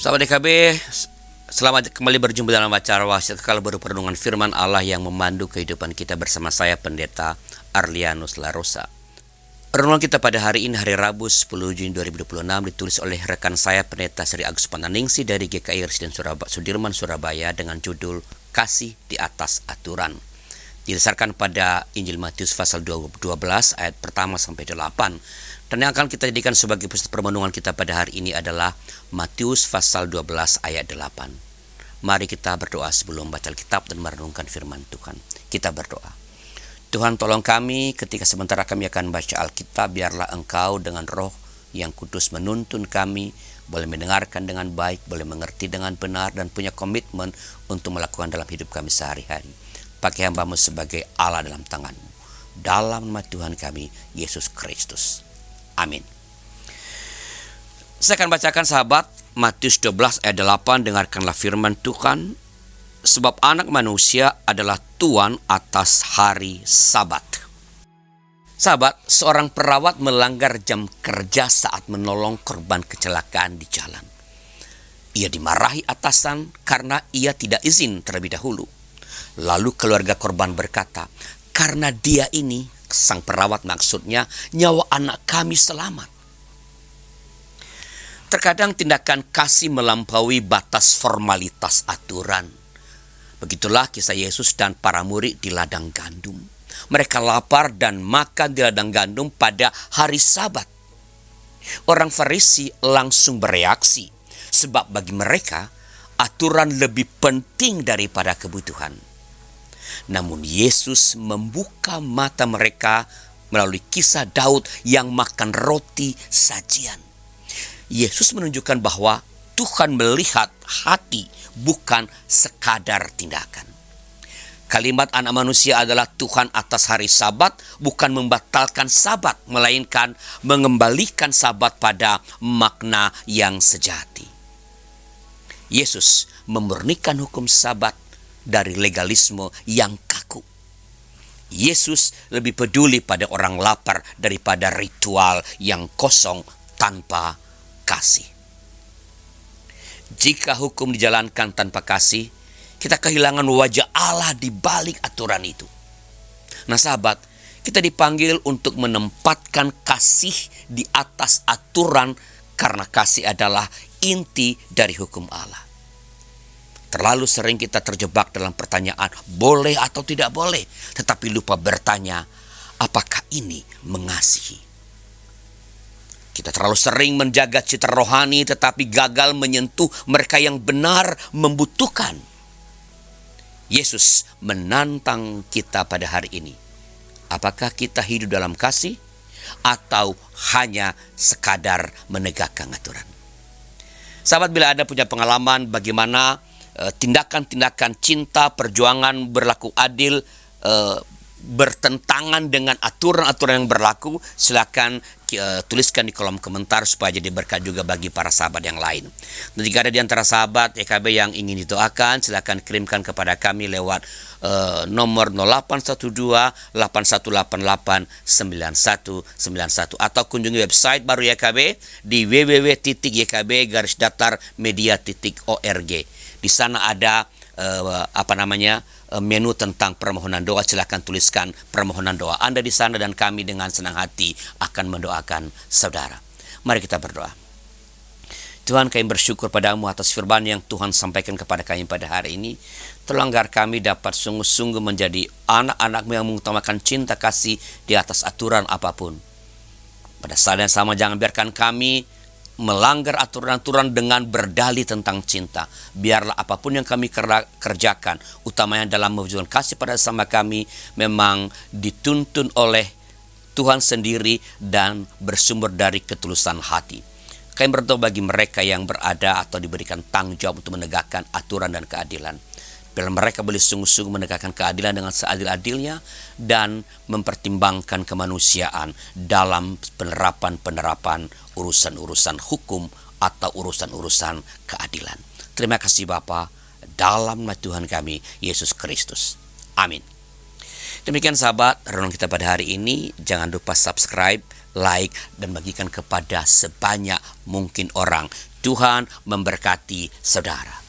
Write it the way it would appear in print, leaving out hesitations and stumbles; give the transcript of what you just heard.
Sahabat DKB, selamat kembali berjumpa dalam acara Wasiat Kekal berupa renungan firman Allah yang memandu kehidupan kita bersama saya Pendeta Arlianus Larosa. Renungan kita pada hari ini, hari Rabu 10 Juni 2026, ditulis oleh rekan saya Pendeta Sri Agus Pananingsi dari GKI Residen Sudirman, Surabaya dengan judul Kasih di Atas Aturan. Didasarkan pada Injil Matius pasal 12 ayat pertama sampai 8. Dan yang akan kita jadikan sebagai pusat permenungan kita pada hari ini adalah Matius pasal 12 ayat 8. Mari kita berdoa sebelum baca Alkitab dan merenungkan firman Tuhan. Kita berdoa. Tuhan, tolong kami ketika sementara kami akan baca Alkitab, biarlah Engkau dengan Roh yang kudus menuntun kami, boleh mendengarkan dengan baik, boleh mengerti dengan benar, dan punya komitmen untuk melakukan dalam hidup kami sehari-hari. Pakai hamba-Mu sebagai Allah dalam tangan-Mu. Dalam nama Tuhan kami, Yesus Kristus. Amin. Saya akan bacakan sahabat Matius 12 ayat 8. Dengarkanlah firman Tuhan. Sebab anak manusia adalah Tuan atas hari Sabat. Sahabat, seorang perawat melanggar jam kerja saat menolong korban kecelakaan di jalan. Ia dimarahi atasan karena ia tidak izin terlebih dahulu. Lalu keluarga korban berkata, karena dia ini, sang perawat maksudnya, nyawa anak kami selamat. Terkadang tindakan kasih melampaui batas formalitas aturan. Begitulah kisah Yesus dan para murid di ladang gandum. Mereka lapar dan makan di ladang gandum pada hari Sabat. Orang Farisi langsung bereaksi, sebab bagi mereka aturan lebih penting daripada kebutuhan. Namun Yesus membuka mata mereka melalui kisah Daud yang makan roti sajian. Yesus menunjukkan bahwa Tuhan melihat hati, bukan sekadar tindakan. Kalimat anak manusia adalah Tuhan atas hari Sabat, bukan membatalkan Sabat, melainkan mengembalikan Sabat pada makna yang sejati. Yesus memurnikan hukum Sabat dari legalisme yang kaku. Yesus lebih peduli pada orang lapar daripada ritual yang kosong tanpa kasih. Jika hukum dijalankan tanpa kasih, kita kehilangan wajah Allah di balik aturan itu. Nah sahabat, kita dipanggil untuk menempatkan kasih di atas aturan karena kasih adalah inti dari hukum Allah. Terlalu sering kita terjebak dalam pertanyaan boleh atau tidak boleh, tetapi lupa bertanya apakah ini mengasihi. Kita terlalu sering menjaga citra rohani tetapi gagal menyentuh mereka yang benar membutuhkan. Yesus menantang kita pada hari ini. Apakah kita hidup dalam kasih atau hanya sekadar menegakkan aturan? Sahabat, bila Anda punya pengalaman bagaimana tindakan-tindakan cinta, perjuangan berlaku adil, bertentangan dengan aturan-aturan yang berlaku, silakan tuliskan di kolom komentar supaya jadi berkat juga bagi para sahabat yang lain. Dan jika ada di antara sahabat YKB yang ingin didoakan, silakan kirimkan kepada kami lewat nomor 0812 8188 9191 atau kunjungi website baru YKB di www.ykb-media.org. Di sana ada menu tentang permohonan doa. Silakan tuliskan permohonan doa Anda di sana dan kami dengan senang hati akan mendoakan saudara. Mari kita berdoa. Tuhan, kami bersyukur padamu atas firman yang Tuhan sampaikan kepada kami pada hari ini. Tolong agar kami dapat sungguh-sungguh menjadi anak-anak-Mu yang mengutamakan cinta kasih di atas aturan apapun. Pada saat yang sama jangan biarkan kami melanggar aturan-aturan dengan berdalih tentang cinta. Biarlah apapun yang kami kerjakan, utamanya dalam mewujudkan kasih pada sesama kami, memang dituntun oleh Tuhan sendiri dan bersumber dari ketulusan hati. Kami berdoa bagi mereka yang berada atau diberikan tanggung jawab untuk menegakkan aturan dan keadilan. Biar mereka boleh sungguh-sungguh menegakkan keadilan dengan seadil-adilnya dan mempertimbangkan kemanusiaan dalam penerapan urusan-urusan hukum atau urusan-urusan keadilan. Terima kasih Bapa, dalam nama Tuhan kami, Yesus Kristus. Amin. Demikian sahabat, renungan kita pada hari ini. Jangan lupa subscribe, like, dan bagikan kepada sebanyak mungkin orang. Tuhan memberkati saudara.